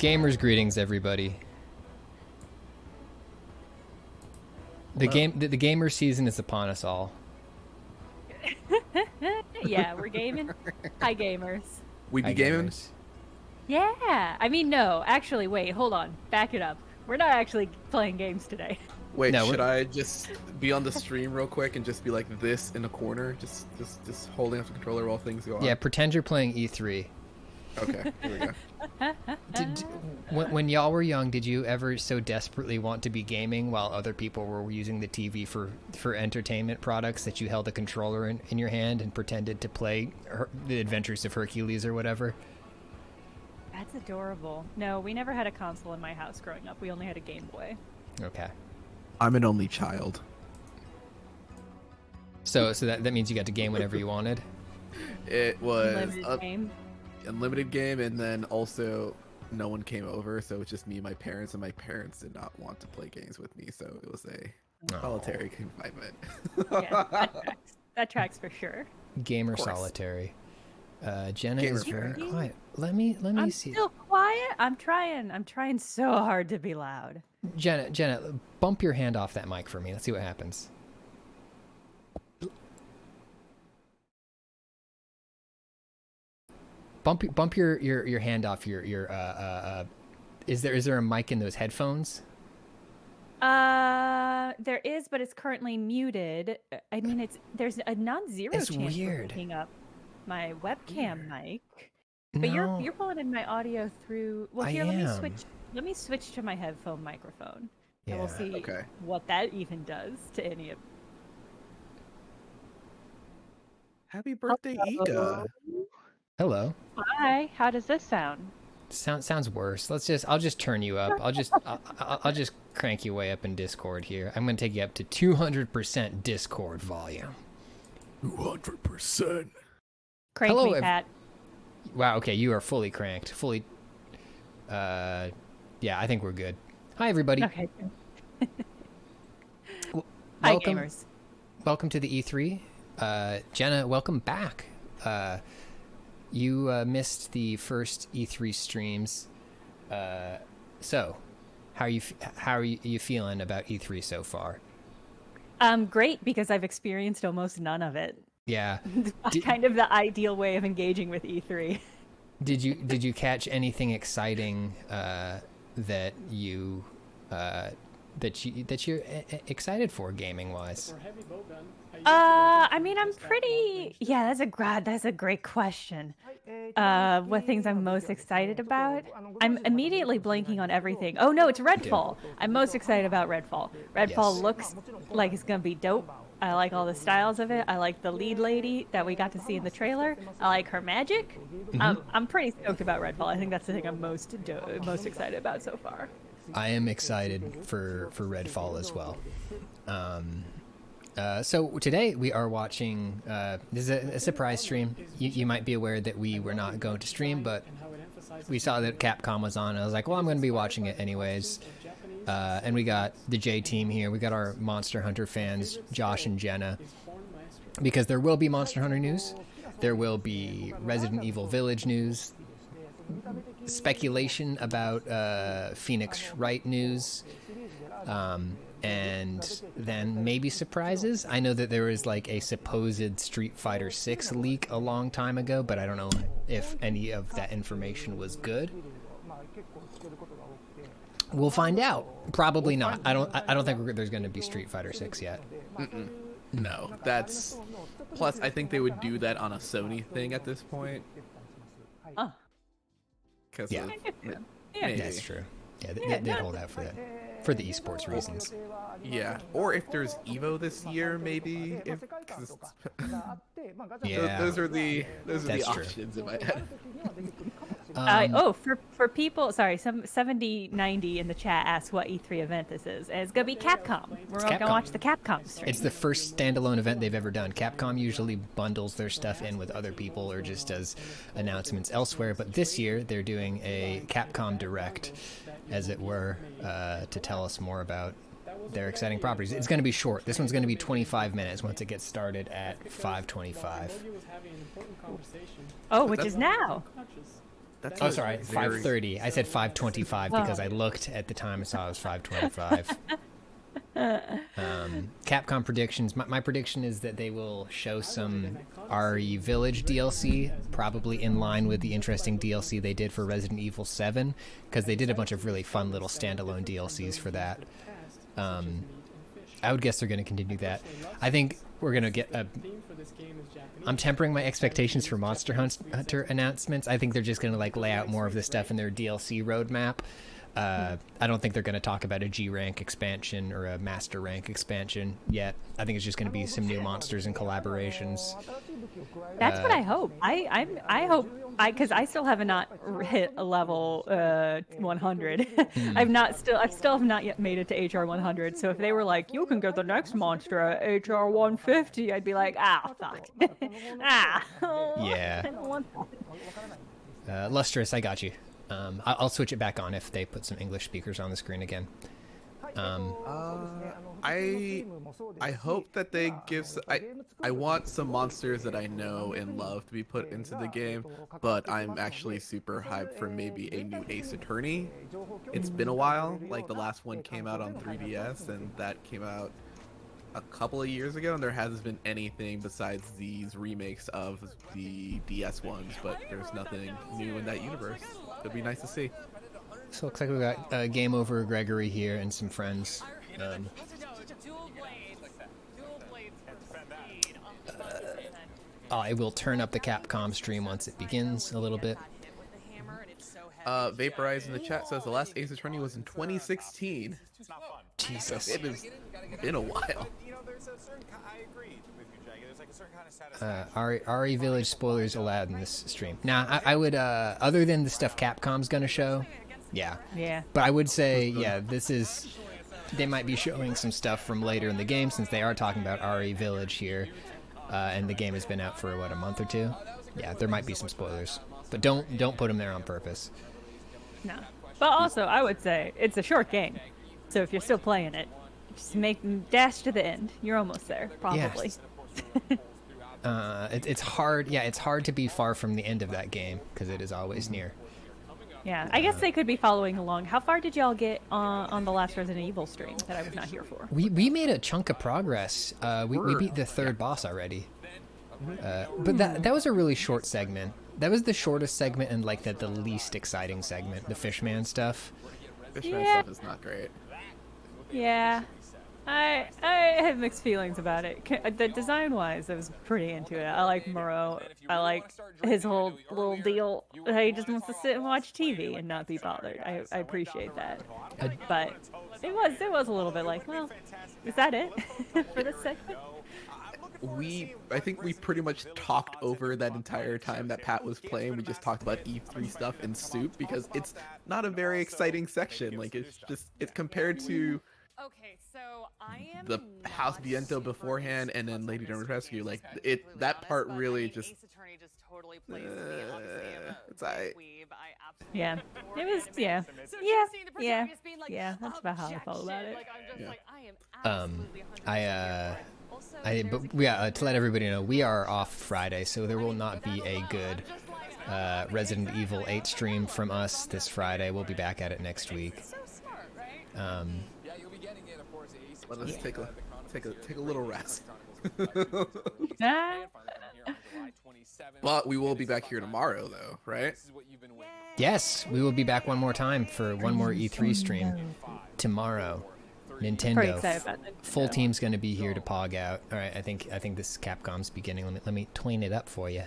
Gamers greetings, everybody. The gamer season is upon us all. Yeah, we're gaming. Hi, gamers. We be gaming? Yeah. I mean, no. Actually, wait. Hold on. Back it up. We're not actually playing games today. Wait, no, should I just be on the stream real quick and just be like this in a corner? Just holding up the controller while things go on? Yeah, pretend you're playing E3. Okay, here we go. When y'all were young, did you ever so desperately want to be gaming while other people were using the TV for entertainment products that you held a controller in your hand and pretended to play the Adventures of Hercules or whatever? That's adorable. No, we never had a console in my house growing up. We only had a Game Boy. Okay. I'm an only child. So that means you got to game whenever you wanted? It was unlimited game, and then also no one came over, so it was just me and my parents did not want to play games with me, so it was a solitary confinement. Yeah, that tracks for sure. Gamer solitary. Jenna is very quiet. Let me see. I'm still quiet. I'm trying so hard to be loud. Jenna, bump your hand off that mic for me. Let's see what happens. Bump your hand off your is there a mic in those headphones? There is, but it's currently muted. I mean, there's a non-zero chance of picking up my webcam mic. But No. you're pulling in my audio through. Well, here, I let me switch to my headphone microphone. Yeah. And we'll see what that even does to any of. Happy birthday, Ika. Hello. Hi. How does this sound? Sounds worse. I'll just turn you up. I'll just crank you way up in Discord here. I'm gonna take you up to 200% Discord volume. 200%. Crank me, Pat. Wow. Okay, you are fully cranked. Fully. Yeah, I think we're good. Hi, everybody. Okay. Hi, gamers. Welcome to the E3. Jenna, welcome back. You missed the first E3 streams. So, how are you feeling about E3 so far? Great, because I've experienced almost none of it. Yeah. Kind of the ideal way of engaging with E3. Did you catch anything exciting that you're excited for gaming wise? I mean, I'm pretty. Yeah, that's a great question. What things I'm most excited about? I'm immediately blanking on everything. Oh no, it's Redfall. I'm most excited about Redfall. Redfall looks like it's gonna be dope. I like all the styles of it. I like the lead lady that we got to see in the trailer. I like her magic. I'm pretty stoked about Redfall. I think that's the thing I'm most excited about so far. I am excited for Redfall as well. So today we are watching, this is a surprise stream. You might be aware that we were not going to stream, but we saw that Capcom was on. I was like, well, I'm going to be watching it anyways. And we got the J team here. We got our Monster Hunter fans, Josh and Jenna, because there will be Monster Hunter news. There will be Resident Evil Village news, speculation about Phoenix Wright news, and then maybe surprises. I know that there was like a supposed Street Fighter 6 leak a long time ago, but I don't know if any of that information was good. We'll find out. Probably not. I don't think there's going to be Street Fighter 6 yet. No, that's. Plus, I think they would do that on a Sony thing at this point. Yeah, that's true. Yeah, they'd hold out for that, for the esports reasons. Yeah, or if there's Evo this year, maybe. Yeah, those are the true. options in my head. For people, sorry, some 7090 in the chat asked what E3 event this is. And it's gonna be Capcom. We're gonna watch the Capcom stream. It's the first standalone event they've ever done. Capcom usually bundles their stuff in with other people or just does announcements elsewhere, but this year they're doing a Capcom Direct, as it were, to tell us more about their exciting properties. It's going to be short. This one's going to be 25 minutes once it gets started at 5:25. Oh, which is now. That's Oh, sorry, 5:30. I said 5:25 because I looked at the time and saw it was 5:25. Capcom predictions. My prediction is that they will show some RE Village DLC, probably in line with the interesting DLC they did for Resident Evil 7, because they did a bunch of really fun little standalone DLCs for that. I would guess they're going to continue that. I think we're going to get a... I'm tempering my expectations for Monster Hunter announcements. I think they're just going to like lay out more of this stuff in their DLC roadmap. I don't think they're going to talk about a G rank expansion or a master rank expansion yet. I think it's just going to be some new monsters and collaborations. That's what I hope. I hope because I still have not hit a level 100. I still have not yet made it to HR 100. So if they were like, you can get the next monster at HR 150, I'd be like, fuck. Yeah. I don't want that. Lustrous, I got you. I'll switch it back on if they put some English speakers on the screen again. I hope that they give. I want some monsters that I know and love to be put into the game, but I'm actually super hyped for maybe a new Ace Attorney. It's been a while. Like the last one came out on 3DS, and that came out a couple of years ago, and there hasn't been anything besides these remakes of the DS ones. But there's nothing new in that universe. It'd be nice to see. So it looks like we got Game Over Gregory here and some friends. I will turn up the Capcom stream once it begins a little bit. Vaporize in the chat says the last Ace Attorney was in 2016. Jesus. It has been a while. RE Village spoilers allowed in this stream. Now, I would, other than the stuff Capcom's gonna show, yeah. But I would say, yeah, they might be showing some stuff from later in the game since they are talking about RE Village here, and the game has been out for, what, a month or two? Yeah, there might be some spoilers. But don't put them there on purpose. No. But also, I would say, it's a short game. So if you're still playing it, just dash to the end. You're almost there, probably. Yes. It's hard. Yeah, it's hard to be far from the end of that game because it is always near. Yeah, I guess they could be following along. How far did y'all get on the last Resident Evil stream that I was not here for? We made a chunk of progress. We beat the third boss already. But that was a really short segment. That was the shortest segment and like the least exciting segment. The Fishman stuff. Fishman stuff is not great. Yeah. I have mixed feelings about it. The design-wise, I was pretty into it. I like Moreau. I like his whole little deal. He just wants to sit and watch TV and not be bothered. I appreciate that. But it was a little bit like, well, is that it for this segment? I think we pretty much talked over that entire time that Pat was playing. We just talked about E3 stuff and soup because it's not a very exciting section. Like it's compared to the House Viento beforehand and then Lady Dawn's Rescue. Like that part really just. It's alright. Yeah, it was. Yeah. That's about how I felt about it. To let everybody know, we are off Friday, so there will not be a good Resident Evil 8 stream from us this Friday. We'll be back at it next week. Let us take a little rest. But we will be back here tomorrow, though, right? Yes, we will be back one more time for one more E3 stream tomorrow. Nintendo. Full team's going to be here to pog out. All right, I think this is Capcom's beginning. Let me tween it up for you.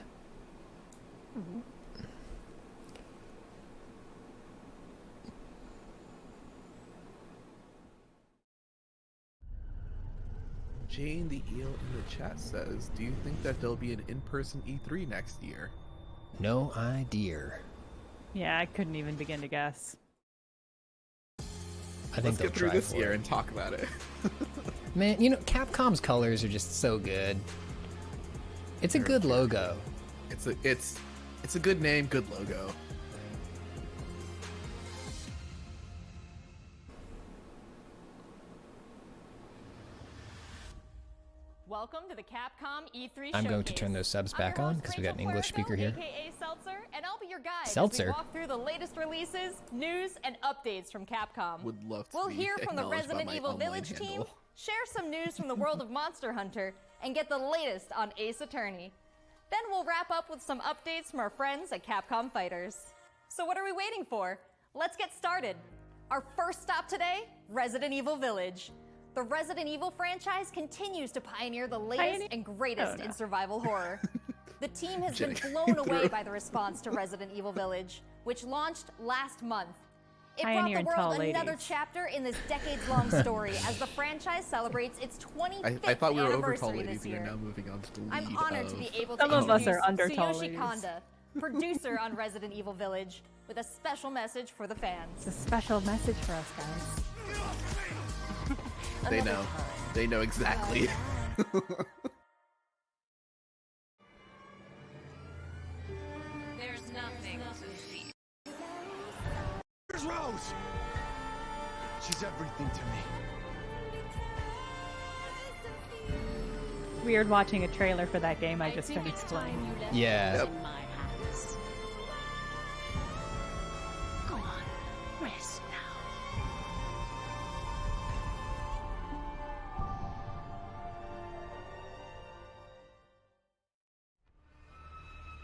Jane the Eel in the chat says, do you think that there'll be an in-person E3 next year? No idea. Yeah, I couldn't even begin to guess. I think Let's get through this year and talk about it. Man, Capcom's colors are just so good. It's a good logo. It's a good name, good logo. welcome to the Capcom E3 I'm going to Showcase. turn those subs I'm back your on host, because we got an Rachel English speaker Puerto, here. AKA Seltzer, and I'll be your guide Seltzer. as we walk through the latest releases, news, and updates from Capcom. Would love to We'll be hear from the acknowledged by Resident my Evil online Village team, handle. share some news from the world of Monster Hunter, and get the latest on Ace Attorney. Then we'll wrap up with some updates from our friends at Capcom Fighters. So what are we waiting for? Let's get started. Our first stop today, Resident Evil Village. The Resident Evil franchise continues to pioneer the latest and greatest in survival horror. The team has been blown away by the response to Resident Evil Village, which launched last month. It brought the world another chapter in this decades-long story as the franchise celebrates its 25th I thought we were over tall anniversary ladies this and year. you're now moving on to the lead I'm honored to be able to Some of us introduce are under tall Tsuyoshi ladies. Kanda, producer on Resident Evil Village, with a special message for the fans. It's a special message for us, guys. They know. They know exactly. There's nothing to fear. Here's Rose. She's everything to me. Weird watching a trailer for that game I just think finished it's time playing. you left Yeah. those Yep. in my hands. Go on, rest now.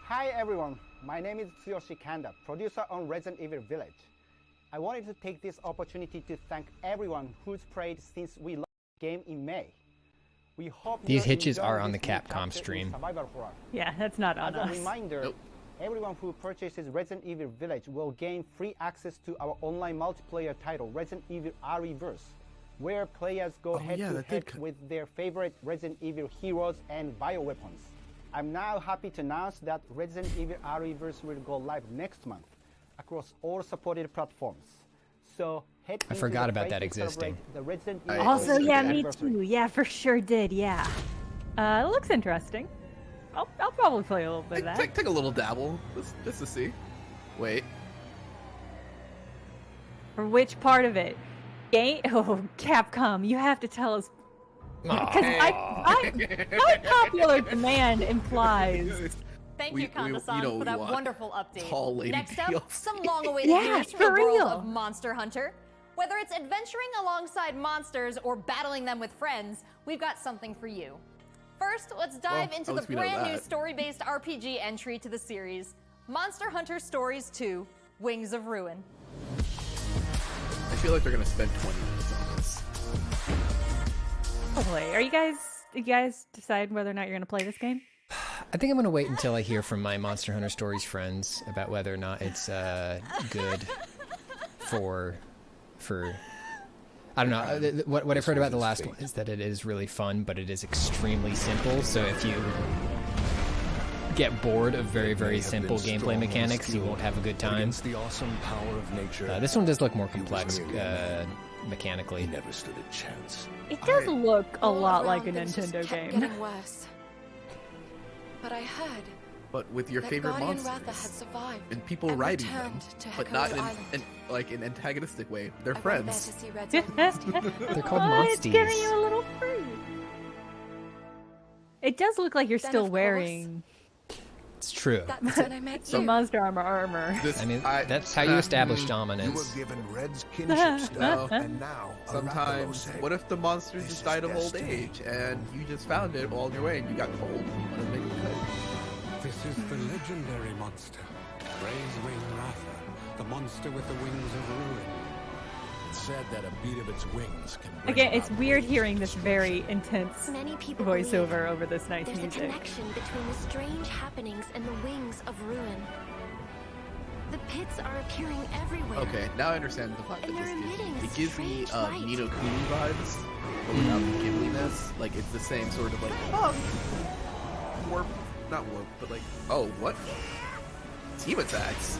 Hi everyone, my name is Tsuyoshi Kanda, producer on Resident Evil Village. I wanted to take this opportunity to thank everyone who's played since we launched the game in May. We hope These you're hitches enjoying are on this the new Capcom chapter in stream. survival horror. Yeah, that's not on As a us. reminder, Nope. everyone who purchases Resident Evil Village will gain free access to our online multiplayer title, Resident Evil ReVerse, where players go yeah, head to that head did with their favorite Resident Evil heroes and bioweapons. I'm now happy to announce that Resident Evil ReVerse will go live next month across all supported platforms. So head I into forgot the about place that to existing. celebrate the Resident I Evil Also, also yeah, did. me anniversary. too. Yeah, for sure did. Yeah. It looks interesting. I'll probably play a little bit of that. Take a little dabble, just to see. Wait. For which part of it? Game? Oh, Capcom, you have to tell us. Because my popular demand implies. Thank We- you, Kanda-san, you know for we that want wonderful update. tall lady Next up, deals. some long-awaited Yeah, news from for the world real. of Monster Hunter. Whether it's adventuring alongside monsters or battling them with friends, we've got something for you. First, let's dive Well, into at the least we know brand new that. story-based RPG entry to the series, Monster Hunter Stories 2: Wings of Ruin. I feel like they're gonna spend 20 minutes on this. Hopefully, are you guys decide whether or not you're gonna play this game? I think I'm gonna wait until I hear from my Monster Hunter Stories friends about whether or not it's good for I don't know. What I've heard about the last one is that it is really fun, but it is extremely simple. So if you get bored of very simple gameplay mechanics, you won't have a good time. The awesome power of nature. This one does look more complex mechanically. Never stood a chance. It does look a All lot like a around things just Nintendo kept game. Getting worse. But I heard But with your that favorite Guardian monsters. Ratha had survived And people and riding them, returned to but not in Heco's Island. like an antagonistic way. They're I went there friends. to see Red Zone. They're called Oh, it's giving monsties. you a little free. It does look like you're Then, still of course, wearing It's true. That's when I met the you. monster armor. This, I mean, that's how you establish You were dominance. given Red's kinship staff, No. and now Sometimes, what if the monster This just is died of old destiny. age, and you just found it all on your way, and you got cold, and you want to make it good? This is the legendary monster, Wing Ratha, the monster with the wings of ruin. It's said that a beat of its wings can bring Again, it's about weird rage hearing this and very intense Many people voiceover believe over this nice there's a music. connection between the strange happenings and the wings of ruin. The pits are appearing everywhere. Okay, now I understand the vibe And that this they're gives me. emitting It gives me strange light. Nino Kuni vibes, but without the gibbliness. Like, it's the same sort of like, warp, not warp, but like, oh, what? Team attacks.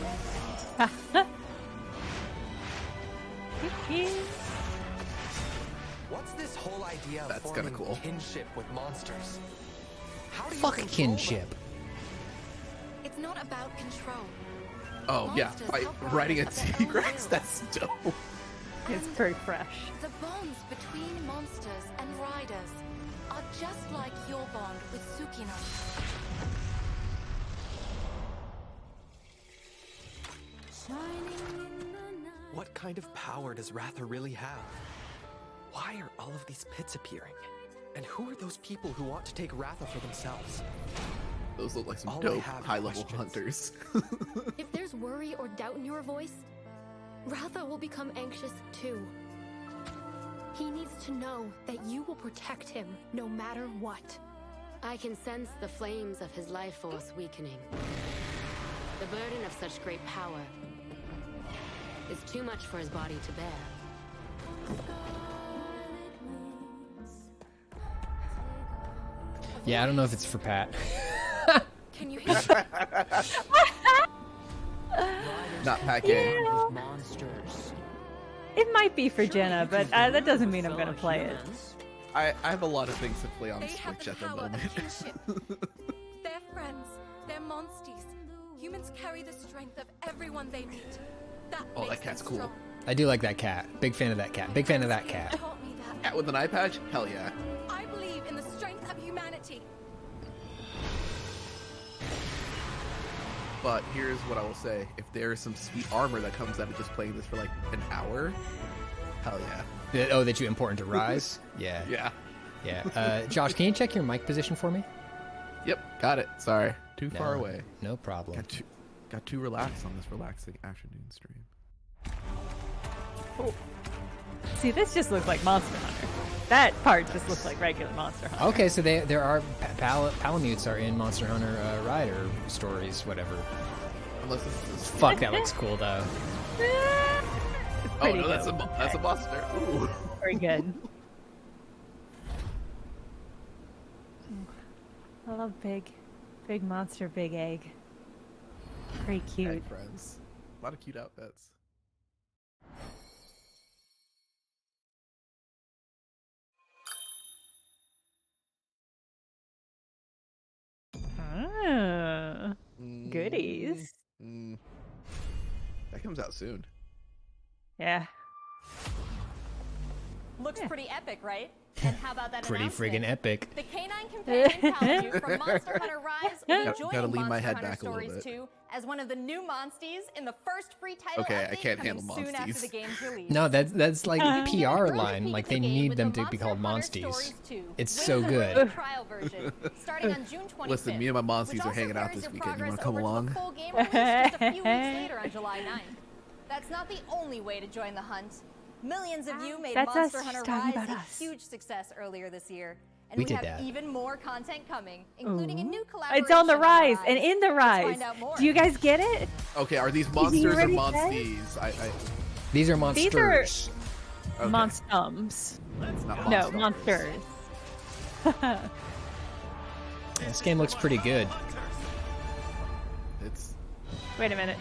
What's this whole idea of That's kinda forming cool. kinship with monsters? How do you Fuck control kinship. It's not about control. Oh, yeah, Monsters by help riding a rise at their own T-Rex, will. that's dope. It's very fresh. The bonds between monsters and riders are just like your bond with Tsukino. What kind of power does Ratha really have? Why are all of these pits appearing? And who are those people who want to take Ratha for themselves? Those look like some All I dope have are high-level questions. hunters. If there's worry or doubt in your voice, Ratha will become anxious too. He needs to know that you will protect him no matter what. I can sense the flames of his life force weakening. The burden of such great power is too much for his body to bear. Yeah, I don't know if it's for Pat. Can you hear? Not Pat Gay. Yeah. It might be for Jenna, but that doesn't mean I'm gonna play it. I have a lot of things to play on They have Switch the at the power moment. of kinship. They're friends. They're monsties. Humans carry the strength of everyone they meet. That Oh, makes that cat's them cool. strong. I do like that cat. Big fan of that cat. Big fan of that cat. Taught me that. Cat with an eye patch? Hell yeah. I believe in the strength of humanity. But here's what I will say. If there is some sweet armor that comes out of just playing this for like an hour, hell yeah. Oh, that you import into Rise? Yeah. Yeah. Yeah. Josh, can you check your mic position for me? Yep, got it. Sorry. Too far No, away. No problem. Got too relaxed on this relaxing afternoon stream. Oh. See, this just looks like Monster Hunter. That part just looks like regular Monster Hunter. Okay, so there are Palamutes are in Monster Hunter Rider stories, whatever. Unless this is Fuck, that looks cool though. Oh no, that's a monster. Ooh. Very good. I love big monster, big egg. Very cute. Egg friends. A lot of cute outfits. Ah, goodies. That comes out soon. Yeah. Looks pretty epic, right? And how about that Pretty announcement? friggin' epic. The canine companion Palamute from Monster Hunter Rise will be Gotta joining lean my Monster head Hunter back a little Stories bit. 2 as one of the new monsties in the first free title Okay, I update can't coming handle soon after monsties. the game's release. No, that's like PR Early line. peek Like at they the game need with them the to be called Monster Hunter Monsties. Stories 2, It's with so the good. trial version starting on June 25th. Listen, me and my which monsties are also hanging out carries this your weekend. You progress wanna come over to along? the full game release just a few weeks later on July 9th. That's not the only way to join the hunt. Millions of you made That's Monster us. Hunter She's talking Rise about a us. huge success earlier this year. And We we did have that. even more content coming, including a new Ooh. collaboration It's on the rise and in the Let's rise. find out more. Do you guys get it? Okay, are these monsters or already monsties? These are These are monsters. Okay. monstums. Not No, monsters. monsters. This game looks pretty good. It's. Wait a minute.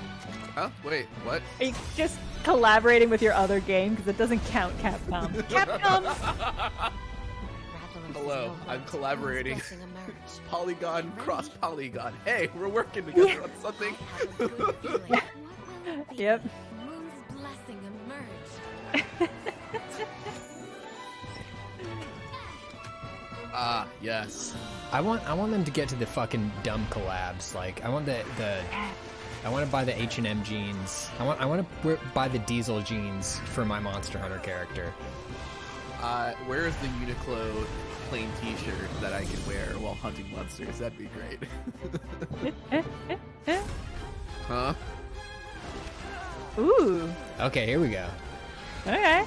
Huh? Wait, what? Are you just collaborating with your other game? Because it doesn't count, Capcom. Capcom! Hello, I'm collaborating. Polygon cross Polygon. Hey, we're working together on something. Yep. Moon's blessing emerged. Ah, yes. I want them to get to the fucking dumb collabs. Like I want I want to buy the H&M jeans. I want to buy the Diesel jeans for my Monster Hunter character. Where is the Uniqlo plain T-shirt that I can wear while hunting monsters? That'd be great. Huh? Ooh. Okay, here we go. Okay.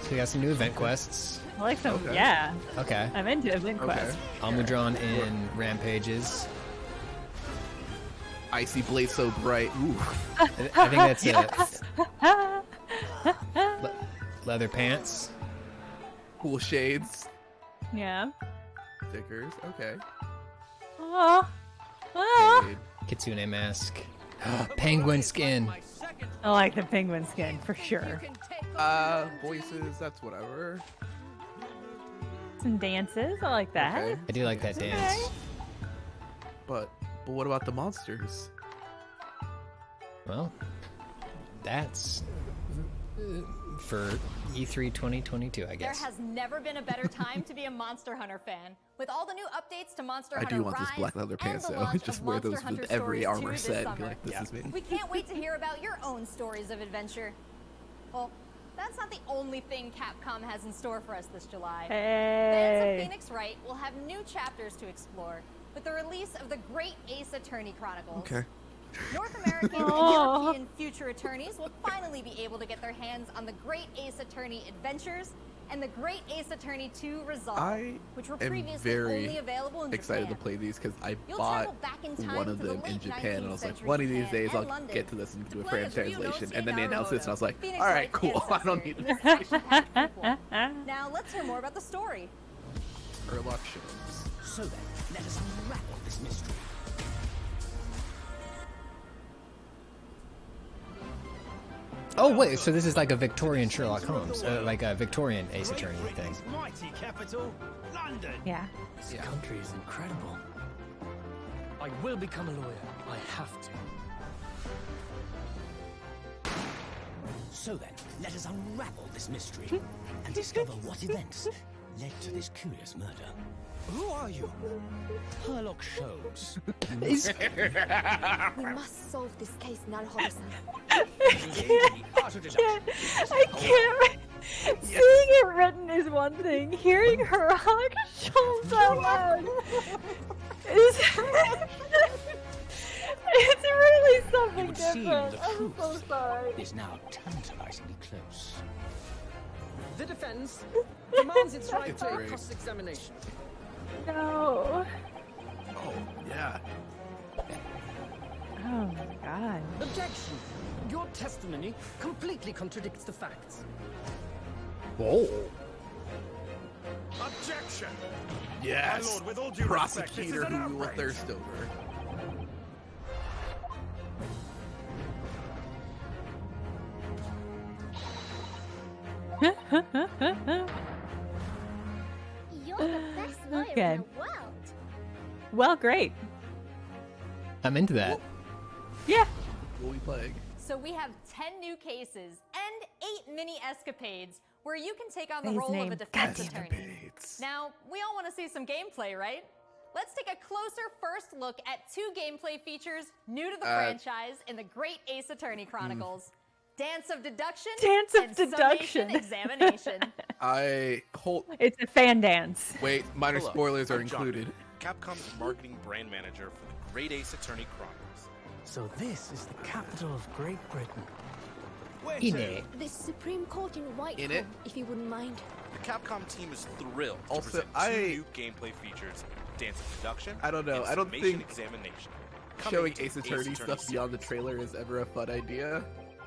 So we got some new event quests. I like some. Okay. Yeah. Okay. I'm into event quests. Almudron in Rampages. Icy blade so bright. Ooh. I think that's leather pants. Cool shades. Yeah. Stickers. Okay. Oh. Oh. Shade. Kitsune mask. Penguin skin. I like the penguin skin for sure. Voices. That's whatever. Some dances. I like that. Okay. I do like that dance. But what about the monsters? Well, that's for E3 2022, I guess. There has never been a better time to be a Monster Hunter fan. With all the new updates to Monster Hunter I do want Rise this black leather pants and the though. launch Just of wear Monster those Hunter with every Stories armor 2 this set and be summer. like, this is me. We can't wait to hear about your own stories of adventure. Well, that's not the only thing Capcom has in store for us this July. Fans of Phoenix Wright will have new chapters to explore with the release of the Great Ace Attorney Chronicles. Okay. North American and European future attorneys will finally be able to get their hands on the Great Ace Attorney Adventures and the Great Ace Attorney 2 Resolve, which were previously only available in excited Japan. to play these because I You'll bought travel back in time one of to the them in late Japan, and I was 19th like, century one of these Japan days and I'll London get to this and do a to French play as translation. Ryunosuke And then they announced this, and I was like, Phoenix all right, Wright's cool. I don't need ancestor, this. the action-packed prequel. Now let's hear more about the story. Sherlock Holmes. So then, let us unravel this mystery. Oh wait, so this is like a Victorian Sherlock Holmes, like a Victorian Ace Attorney thing. Mighty capital, London. Yeah. This country is incredible. I will become a lawyer. I have to. So then, let us unravel this mystery and discover what events led to this curious murder. Who are you? Sherlock Holmes. We must solve this case now, Holmes. I can't. Seeing it written is one thing. Hearing her Holmes out loud is it's really something It would seem different. the I'm truth so sorry. is now tantalizingly close. The defense demands its right to a cross-examination. No. Oh, yeah. Oh my god. Objection! Your testimony completely contradicts the facts. Whoa. Objection! Yes. My lord, with all due respect, this is Prosecutor an who we will outrage. thirst over. You're the best lawyer Okay. in the world. Well, great. I'm into that. Yeah. What are we playing? So we have 10 new cases and 8 mini escapades where you can take on the His role name. of a defense Goddamn. attorney. Now, we all want to see some gameplay, right? Let's take a closer first look at 2 gameplay features new to the franchise in the Great Ace Attorney Chronicles. Dance of Deduction Dance of and Deduction. Summation Examination. It's a fan dance. Wait, minor Hello, spoilers are I'm John, included. Capcom's marketing brand manager for the Great Ace Attorney Chronicles. So this is the capital of Great Britain. The Supreme Court in Whitehall, In it? if you wouldn't mind. The Capcom team is thrilled to Also, present 2 new gameplay features, Dance of Deduction I don't know, and I don't Summation think Examination. Showing Coming to Ace Attorney stuff series. beyond the trailer is ever a fun idea.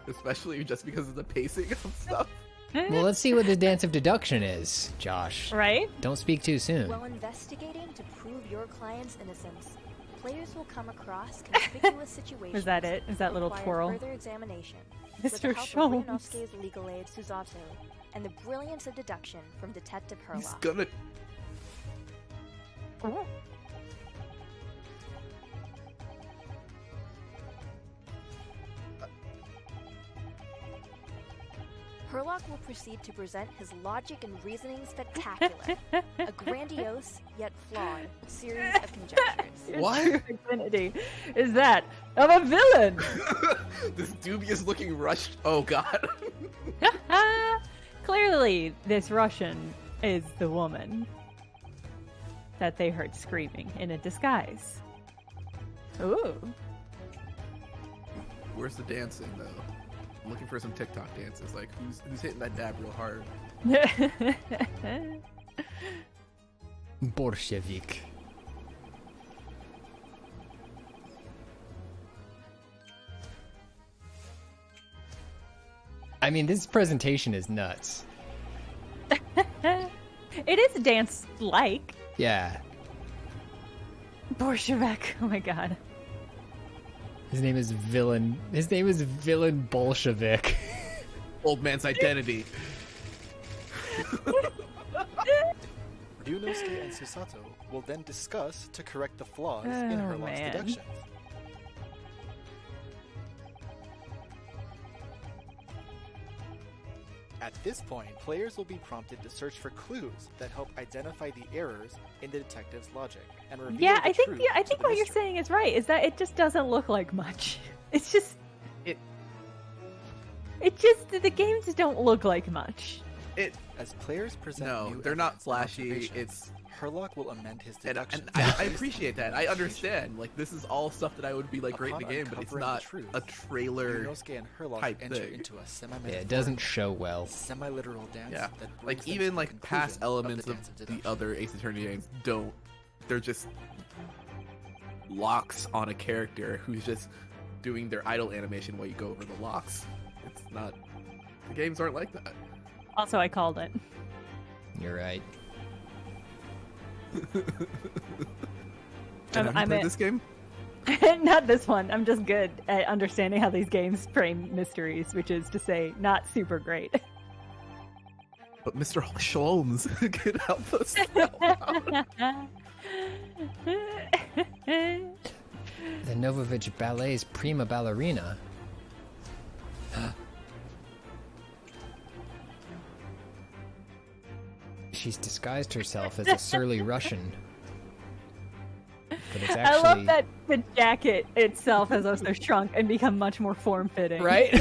Especially just because of the pacing of stuff. Well, let's see what the Dance of Deduction is, Josh. Right? Don't speak too soon. While investigating to prove your client's innocence, players will come across conspicuous situations. Is that it? Is that little require twirl? Further examination. With the Mr. help Sholmes. of Ryunosuke's legal aid Suzato and the brilliance of deduction from Detective He's Herlock. gonna. Herlock will proceed to present his logic and reasoning spectacular, a grandiose yet flawed series of conjectures. Your What? true identity is that of a villain. This dubious looking rush. Oh god. Clearly, this Russian is the woman that they heard screaming in a disguise. Ooh. Where's the dancing though? I'm looking for some TikTok dances. Like who's hitting that dab real hard? Bolshevik. I mean, this presentation is nuts. It is dance-like. Yeah. Bolshevik. Oh my god. His name is Villain. His name is Villain Bolshevik. Old man's identity. Ryunosuke and Susato will then discuss to correct the flaws in Oh, Herlock's man. deductions. At this point, players will be prompted to search for clues that help identify the errors in the detective's logic and reveal Yeah, the I think truth I to think the what you're mystery. saying is right. Is that it just doesn't look like much. It's just the games don't look like much. As players present new they're not evidence and flashy. observations, It's Herlock will amend his and deductions. I appreciate that. I understand. Like, this is all stuff that I would be like great in the game, but it's uncovering the not truth, a trailer Inosuke and Herlock type enter thing. into a Yeah, it doesn't show well. semi-literal dance Yeah, that like brings them even to like the past conclusion elements the of dance of the deduction. other Ace Attorney games don't. They're just locks on a character who's just doing their idle animation while you go over the locks. It's not. The games aren't like that. Also, I called it. You're right. Have you played this game? Not this one. I'm just good at understanding how these games frame mysteries, which is to say, not super great. But Mr. Sholmes could help us. The Novovich Ballet's prima ballerina. She's disguised herself as a surly Russian. But it's actually... I love that the jacket itself has also shrunk and become much more form-fitting. Right?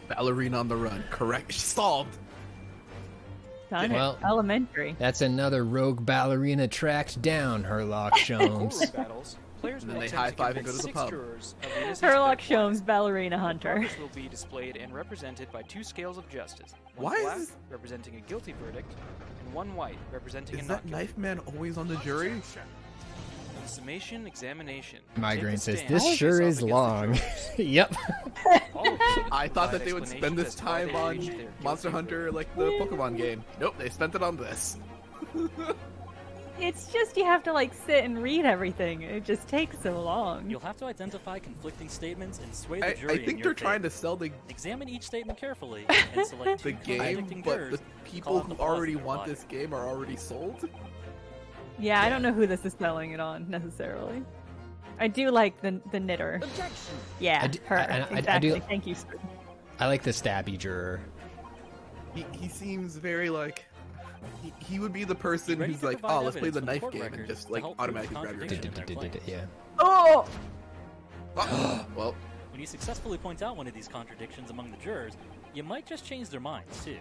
Ballerina on the run. Correct. Solved. Done Well, it. Elementary. That's another rogue ballerina tracked down, Herlock Sholmes. battles, players And will then they attempt to high-five and convince go to the 6 pub. jurors of the innocence Herlock of their Sholmes, ballerina hunter. Progress will be displayed and represented by 2 scales of justice. One Why black, is- representing a guilty verdict, and one white, representing Is a that not guilty. knife man always on the jury? Summation examination. Migraine Take a says, stand this and sure face off is against the long. jurors. Yep. I thought that they would spend this time on Monster Hunter like the Pokemon game. Nope, they spent it on this. It's just you have to like sit and read everything. It just takes so long. You'll have to identify conflicting statements and sway the jury I in think your they're trying favor. to sell the Examine each statement carefully and select the two game, contradicting but jurors. the people who already want this game are already sold. Yeah, I don't know who this is selling it on necessarily. I do like the knitter. Yeah, her. Exactly. I do. Thank you, Stu. I like the stabby juror. He seems very like he would be the person Ready who's to like, provide oh, let's play evidence the from knife court game and records just to like help prove automatically grab your contradiction in their claim. Yeah. Oh! Well, When you successfully point out one of these contradictions among the jurors, you might just change their minds, too.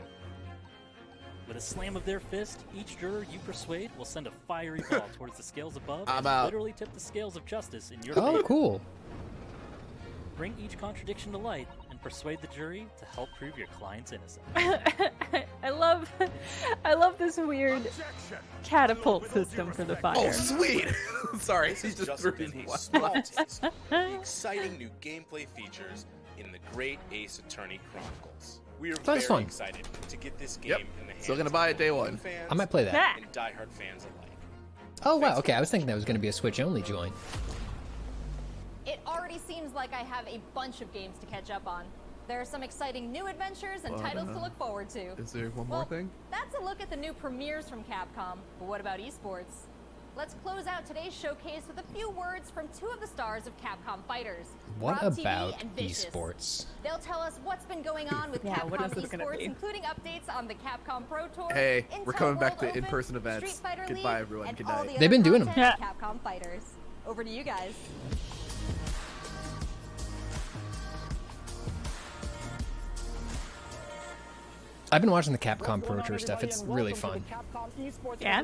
With a slam of their fist, each juror you persuade will send a fiery ball towards the scales above I'm and out. literally tip the scales of justice in your Oh, favor. cool. Bring each contradiction to light and persuade the jury to help prove your client's innocent. I love this weird catapult system for the fire. Oh, sweet! Sorry, This he has just just threw been his a one. small taste of the exciting new gameplay features in the Great Ace Attorney Chronicles. We are Sounds very fun. excited to get this game Yep. in the hands Still gonna buy it day of one. new fans I might play that. and diehard fans alike. Oh, wow. Okay, I was thinking that was going to be a Switch-only joint. It already seems like I have a bunch of games to catch up on. There are some exciting new adventures and titles to look forward to. Is there one more Well, thing? That's a look at the new premieres from Capcom, but what about esports? Let's close out today's showcase with a few words from 2 of the stars of Capcom Fighters, What Rob TV about and Vicious. esports? They'll tell us what's been going on with Yeah, what Capcom is this gonna esports, be? including updates on the Capcom Pro Tour. Hey, we're Intel coming back World to Open, in-person events. Street Fighter Goodbye, League, everyone. and Good all night. the They've other been doing 'em. content of Capcom Fighters. Over to you guys. I've been watching the Capcom Pro Tour stuff. It's really fun. Yeah?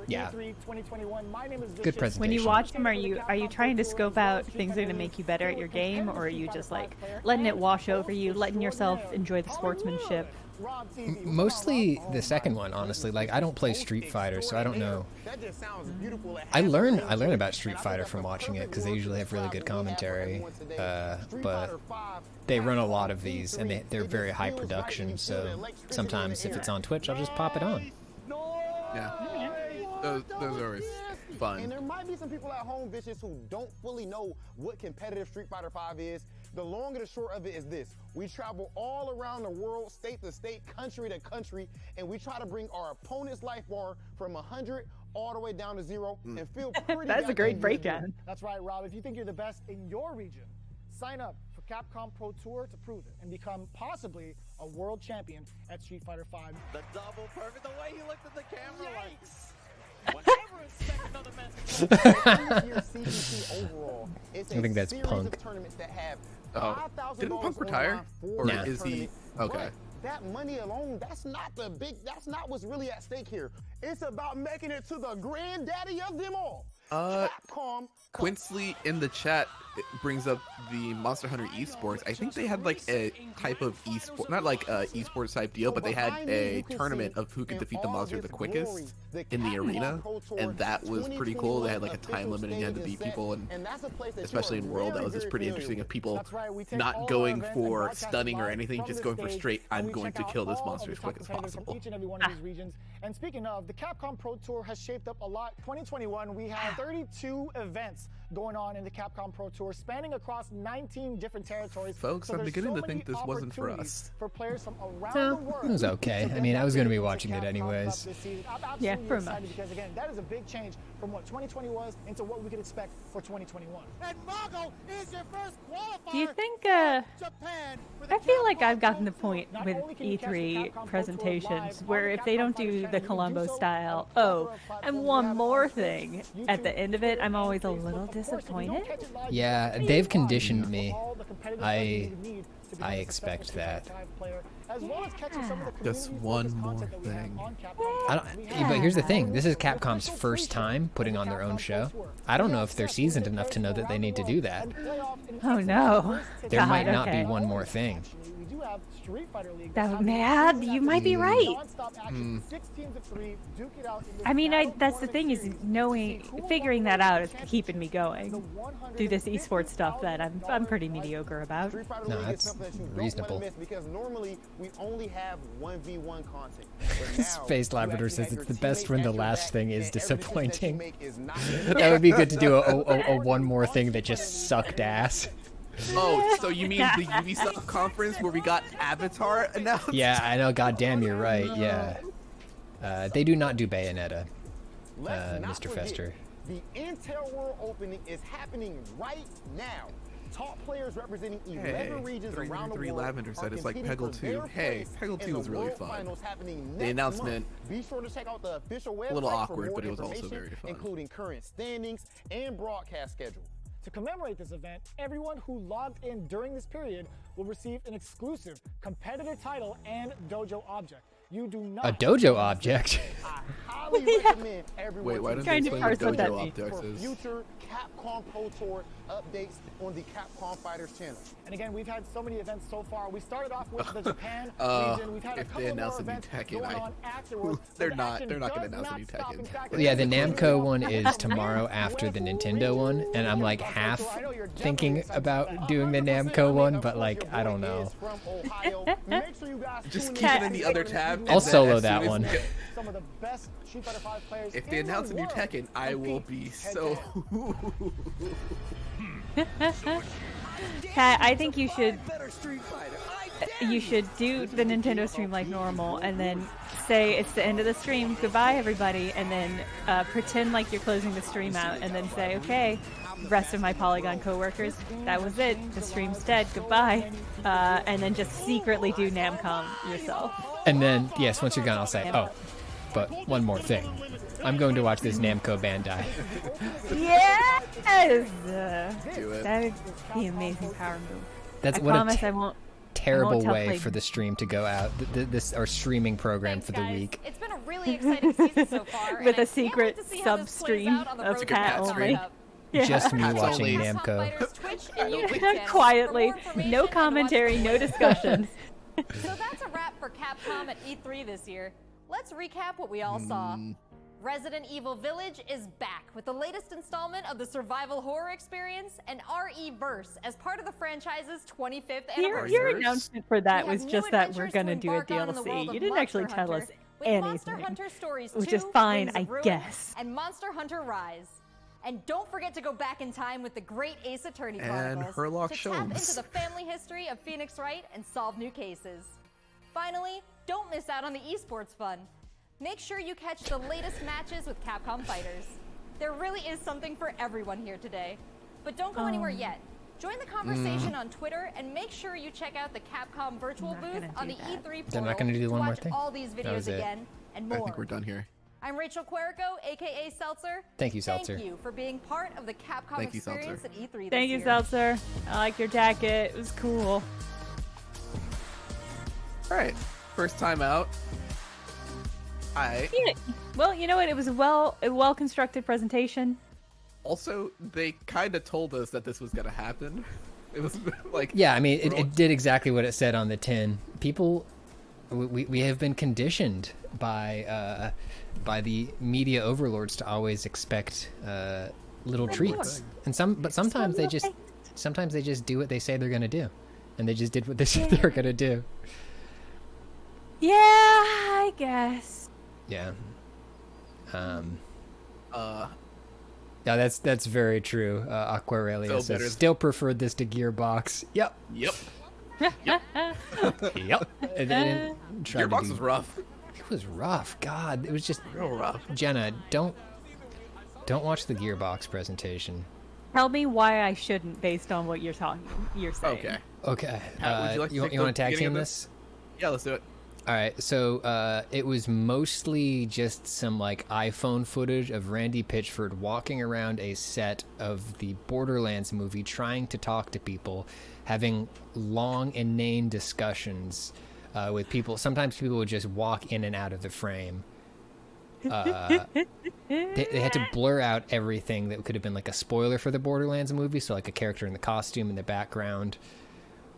Yeah. Good When presentation. you watch them, are you trying to scope out things that are gonna make you better at your game, or are you just like letting it wash over you, letting yourself enjoy the sportsmanship? Mostly the second one, honestly. Like, I don't play Street Fighter, so I don't know. I learn about Street Fighter from watching it because they usually have really good commentary. But they run a lot of these, and they're very high production. So sometimes if it's on Twitch, I'll just pop it on. Yeah. Those are always fun. And there might be some people at home, Vicious, who don't fully know what competitive Street Fighter V is. The long and the short of it is this. We travel all around the world, state to state, country to country, and we try to bring our opponent's life bar from 100 all the way down to 0 and feel pretty That's a great goddamn good. breakdown. That's right, Rob. If you think you're the best in your region, sign up for Capcom Pro Tour to prove it and become possibly a world champion at Street Fighter V. The double perfect, the way he looked at the camera I think that's Punk. Oh, didn't Punk retire? Or Nah. is he? Okay. That money alone, that's not what's really at stake here. It's about making it to the granddaddy of them all. Capcom. Quinsley in the chat brings up the Monster Hunter esports. I think they had like a type of esport, not like a esports type deal, but they had a tournament of who could defeat the monster the quickest in the arena, and that was pretty cool. They had like a time limit and you had to beat people, and especially in World, that was just pretty interesting of people not going for stunning or anything, just going for straight, I'm going to kill this monster as quick as possible. Each and every one of these regions. And speaking of, the Capcom Pro Tour has shaped up a lot. 2021, we have 32 events going on in the Capcom Pro Tour, spanning across 19 different territories. Folks, So I'm there's beginning so to think many this wasn't for opportunities us. For players from around So, the world. it was okay. I mean, I was going to be watching it anyways. Yeah, pretty much. Because again, that is a big change from what 2020 was into what we could expect for 2021. And Mago is your first qualifier. Do you think, Japan I feel like I've gotten the point with E3 presentations where if they don't do the Columbo style, and one more thing at the end of it, I'm always a little disappointed. Yeah, they've conditioned me. I expect that. Just one more thing. But here's the thing. This is Capcom's first time putting on their own show. I don't know if they're seasoned enough to know that they need to do that. Oh no. There might God, not okay. be one more thing. That mad, you might be right. I mean, that's the thing is figuring that out is keeping me going through this esports stuff that I'm pretty mediocre about. No, that's reasonable. Because normally we only have 1v1 content. Space Labrador says it's the best when the last thing is disappointing. That would be good to do a one more thing that just sucked ass. Oh, so you mean the Ubisoft conference where we got Avatar announced? Yeah, I know. Goddamn, you're right. Yeah, they do not do Bayonetta, Mr. Fester. The Intel World Opening is happening right now. Top players representing 11 regions around the world. Lavender said it's like Peggle 2. Hey, Peggle 2 was really fun. The announcement, be sure to check out the official website a little for awkward, more but it was also information, very fun. including current standings and broadcast schedule. To commemorate this event, everyone who logged in during this period will receive an exclusive competitor title and dojo object. You do not A dojo object? I highly recommend everyone Wait, why to didn't they tune explain in what dojo objects for is? future Capcom Pro Tour updates on the Capcom Fighters channel. And again, we've had so many events so far. We started off with the Japan region. We've had a if couple they more announce a new events Tekken, going on afterwards. they're not going to announce a new Tekken. Yeah, the Namco one is tomorrow after the Nintendo one, and I'm like half thinking about doing the Namco one, but like I don't know. Just keep it in the other tab. I'll solo that one. Some of the best Street Fighter V players If they in the announce a new world Tekken, I will be so. Pat, I think you should do the Nintendo stream like normal and then say it's the end of the stream, goodbye everybody, and then pretend like you're closing the stream out and then say, okay, rest of my Polygon coworkers, that was it, the stream's dead, goodbye, and then just secretly do Namcom yourself. And then, yes, once you're gone, I'll say, oh, but one more thing. I'm going to watch this Namco Bandai. Yes! Do it. That would be an amazing power move. That's I what promise I won't. terrible tell way Play- for the stream to go out. This our streaming program Thanks, for the guys. week. It's been a really exciting season so far. With and a secret I can't wait to see how this plays sub-stream out on the of Pro Pat Tour only. lineup. Yeah. Just me Pat's watching only. Namco. Fighters Twitch and YouTube channels. Quietly, For more information no and to watch commentary, no players. discussion. So that's a wrap for Capcom at E3 this year. Let's recap what we all saw. Resident Evil Village is back with the latest installment of the survival horror experience and RE-verse as part of the franchise's 25th anniversary. Your announcement for that We was have just new that we're adventures going to to do a embark on in the world DLC. of You didn't actually Monster tell us Hunter, with Monster anything, Hunter Stories which 2, is fine, Wings I of Ruin, guess. and Monster Hunter Rise. And don't forget to go back in time with the great Ace Attorney And Chronicles Herlock to tap into Sholmes. the family history of Phoenix Wright and solve new cases. Finally, don't miss out on the esports fun. Make sure you catch the latest matches with Capcom Fighters. There really is something for everyone here today. But don't go anywhere yet. Join the conversation on Twitter and make sure you check out the Capcom virtual booth on the E3 portal They're not gonna do to one more watch thing? all these That videos was it. again and more. I think we're done here. I'm Rachel Querico, aka Seltzer. Thank you, Seltzer. Thank you for being part of the Capcom Thank you, experience Seltzer. at E3 this Thank you, year. Seltzer. I like your jacket. It was cool. All right, first time out. Yeah. Well, you know what? It was a well constructed presentation. Also, they kind of told us that this was gonna happen. It was like, Yeah, I mean, it did exactly what it said on the tin. People, we have been conditioned by the media overlords to always expect little treats, and sometimes they just do what they say they're gonna do, and they just did what they said they were gonna do. Yeah, I guess. Yeah. Yeah, that's very true. Aquarelia says, still preferred this to Gearbox. Yep. Yep. Yep. And then Gearbox was rough. It was rough. God, it was just real rough. Jenna, don't watch the Gearbox presentation. Tell me why I shouldn't, based on what you're saying. Okay. Okay. Would you like to you take want the to tag beginning team of this? Yeah, let's do it. All right, so it was mostly just some like iPhone footage of Randy Pitchford walking around a set of the Borderlands movie, trying to talk to people, having long, inane discussions with people. Sometimes people would just walk in and out of the frame. They had to blur out everything that could have been like a spoiler for the Borderlands movie, so like a character in the costume in the background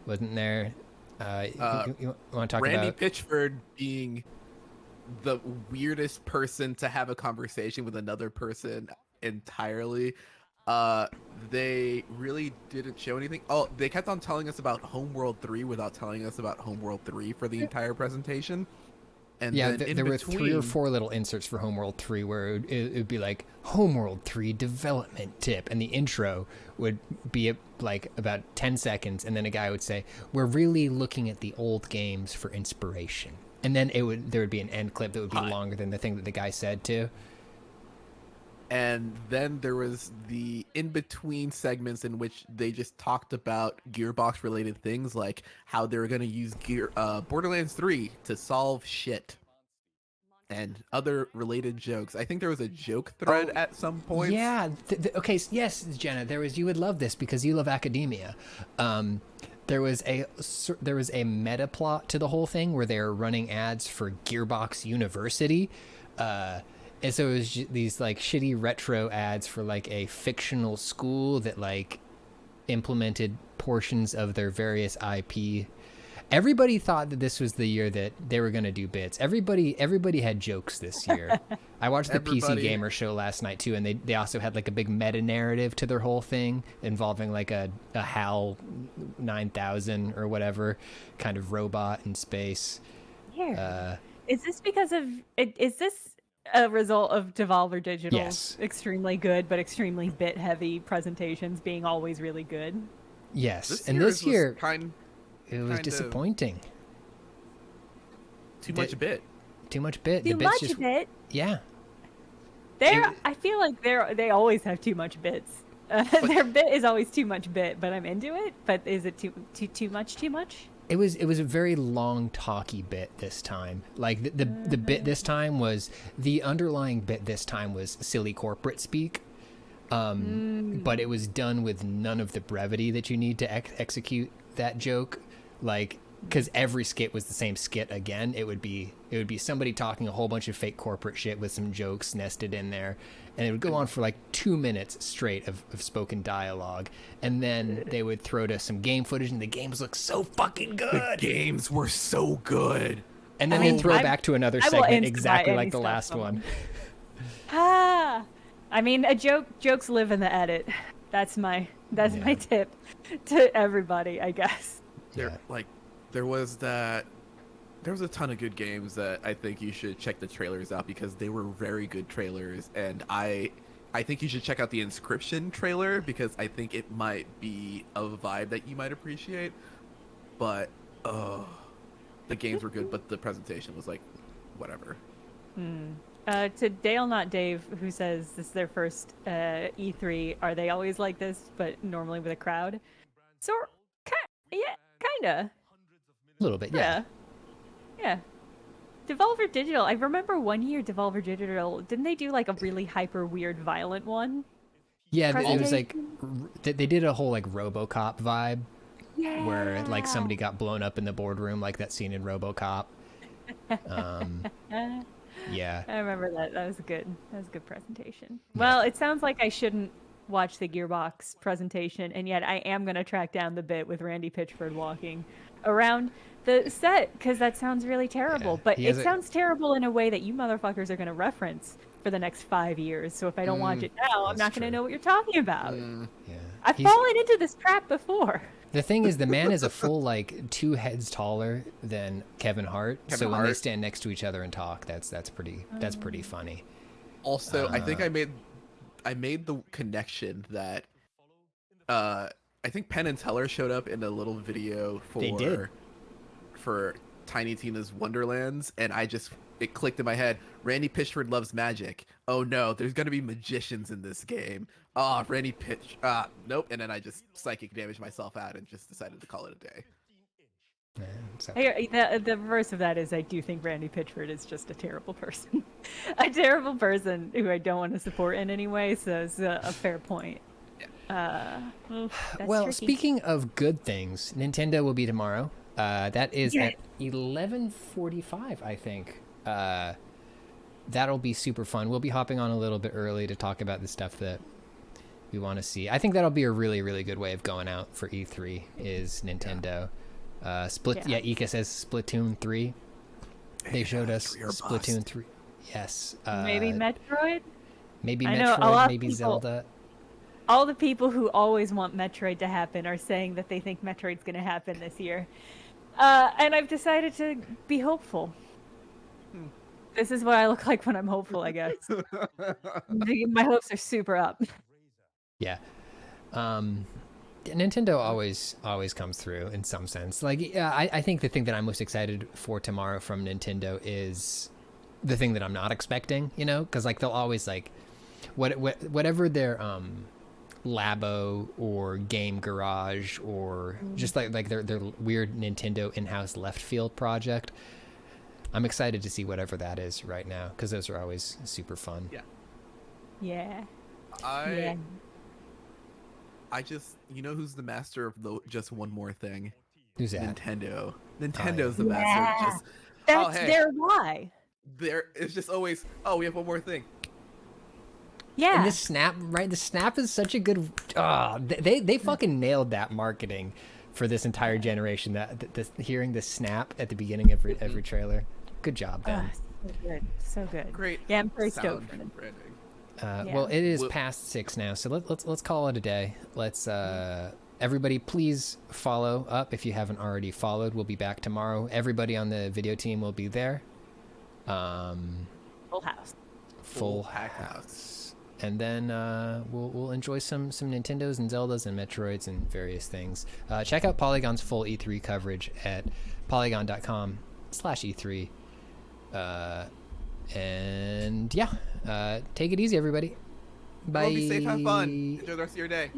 wasn't there. You want to talk Randy about Pitchford being the weirdest person to have a conversation with another person entirely. They really didn't show anything. Oh, they kept on telling us about Homeworld 3 without telling us about Homeworld 3 for the entire presentation. And yeah, then there were 3 or 4 little inserts for Homeworld 3 where it would be like Homeworld 3 development tip, and the intro would be like about 10 seconds, and then a guy would say, "We're really looking at the old games for inspiration," and then there would be an end clip that would be longer than the thing that the guy said too. And then there was the in-between segments in which they just talked about Gearbox-related things, like how they were going to use Borderlands 3 to solve shit, and other related jokes. I think there was a joke thread at some point. Yeah. Okay. Yes, Jenna. You would love this because you love academia. There was a meta plot to the whole thing where they were running ads for Gearbox University. And so it was these like shitty retro ads for like a fictional school that like implemented portions of their various IP. Everybody thought that this was the year that they were going to do bits. Everybody had jokes this year. I watched the PC Gamer show last night too, and they also had like a big meta narrative to their whole thing involving like a HAL 9000 or whatever kind of robot in space. Yeah. Is this because of is this a result of Devolver Digital's Yes. extremely good but extremely bit heavy presentations being always really good? Yes. This And year's this year was kind of disappointing. Too much bit. Too much bit. Too much bit. Yeah. I feel like they always have too much bits. Their bit is always too much bit, but I'm into it. But is it too much? Too much? It was a very long talky bit this time. Like the bit this time was the underlying bit this time was silly corporate speak. But it was done with none of the brevity that you need to execute that joke. Like, because every skit was the same skit again. It would be somebody talking a whole bunch of fake corporate shit with some jokes nested in there, and it would go on for like 2 minutes straight of spoken dialogue, and then they would throw to some game footage, and the games look so fucking good. The games were so good. And then they'd throw back to another segment exactly like the last one. I mean, jokes live in the edit. That's my tip to everybody, I guess. There was a ton of good games that I think you should check the trailers out because they were very good trailers, and I think you should check out the Inscription trailer because I think it might be a vibe that you might appreciate. But the games were good, but the presentation was like whatever. To Dale Not Dave, who says this is their first E3, are they always like this but normally with a crowd? Yeah, kinda. A little bit, yeah. Yeah. Devolver Digital. I remember one year Devolver Digital, didn't they do like a really hyper weird violent one? Yeah, it was like they did a whole like RoboCop vibe, where like somebody got blown up in the boardroom, like that scene in RoboCop. Yeah, I remember that. That was a good presentation. Well, it sounds like I shouldn't watch the Gearbox presentation, and yet I am going to track down the bit with Randy Pitchford walking around the set, because that sounds really terrible. But it sounds terrible in a way that you motherfuckers are going to reference for the next 5 years. So if I don't watch it now, I'm not going to know what you're talking about. Yeah. I've fallen into this trap before. The thing is, the man is a full like 2 heads taller than Kevin Hart. So when they stand next to each other and talk, that's pretty funny. Also, I think I made the connection that I think Penn and Teller showed up in a little video for Tiny Tina's Wonderlands, and it clicked in my head. Randy Pitchford loves magic. Oh no, there's gonna be magicians in this game. Oh, Randy nope. And then I just psychic damaged myself out and just decided to call it a day. The reverse of that is I do think Randy Pitchford is just a terrible person. A terrible person who I don't want to support in any way, so it's a fair point. Well, speaking of good things, Nintendo will be tomorrow. That is at 11:45, I think. That'll be super fun. We'll be hopping on a little bit early to talk about the stuff that we want to see. I think that'll be a really, really good way of going out for E3 is Nintendo. Ika says Splatoon 3. They showed us Splatoon 3. Yes. Maybe Metroid? Maybe Metroid, maybe Zelda. All the people who always want Metroid to happen are saying that they think Metroid's going to happen this year. And I've decided to be hopeful. This is what I look like when I'm hopeful, I guess. My hopes are super up. Yeah. Nintendo always comes through in some sense. Like, I think the thing that I'm most excited for tomorrow from Nintendo is the thing that I'm not expecting, because like they'll always like whatever their Labo or Game Garage or just like their weird Nintendo in-house left field project. I'm excited to see whatever that is right now, because those are always super fun. Yeah. I just, who's the master of just one more thing? Who's that? Nintendo. Nintendo's the master of just. That's their why. It's just always, we have one more thing. Yeah. And the Snap, right? The Snap is such a good. They fucking nailed that marketing for this entire generation. Hearing the Snap at the beginning of every trailer. Good job, Ben. So good. Great. Yeah, I'm very stoked for it. Well, it is past 6 now, so let's call it a day. Let's everybody please follow up if you haven't already followed. We'll be back tomorrow. Everybody on the video team will be there. Full house. Full house. And then we'll enjoy some Nintendos and Zeldas and Metroids and various things. Check out Polygon's full E3 coverage at polygon.com/E3. And take it easy, everybody. Bye. Be safe, have fun. Enjoy the rest of your day.